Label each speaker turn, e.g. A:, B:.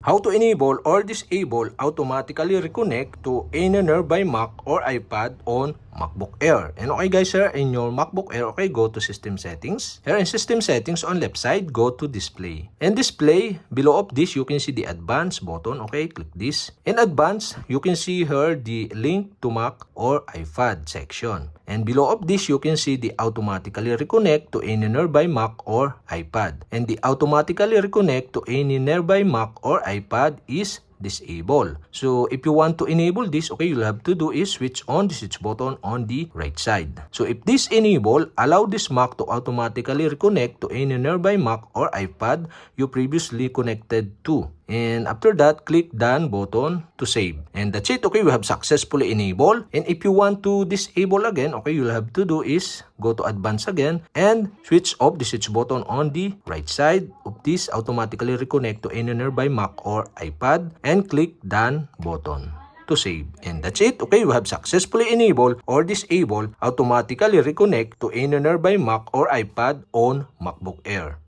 A: how to enable or disable automatically reconnect to any nearby Mac or iPad on MacBook Air. And okay guys, here in your MacBook Air, okay, go to System Settings. Here in System Settings on left side, go to Display. And Display, below of this, you can see the Advanced button. Okay, click this. In Advanced, you can see here the Link to Mac or iPad section. And below of this, you can see the automatically reconnect to any nearby Mac or iPad. And the automatically reconnect to any nearby Mac or iPad is disable. So if you want to enable this, okay, you'll have to do is switch on the switch button on the right side. So if this enable, allow this Mac to automatically reconnect to any nearby Mac or iPad you previously connected to. And after that, click done button to save. And that's it. Okay, we have successfully enabled. And if you want to disable again, okay, you'll have to do is go to advanced again and switch off the switch button on the right side of this automatically reconnect to any nearby Mac or iPad and click done button to save. And that's it. Okay, we have successfully enabled or disabled automatically reconnect to any nearby Mac or iPad on MacBook Air.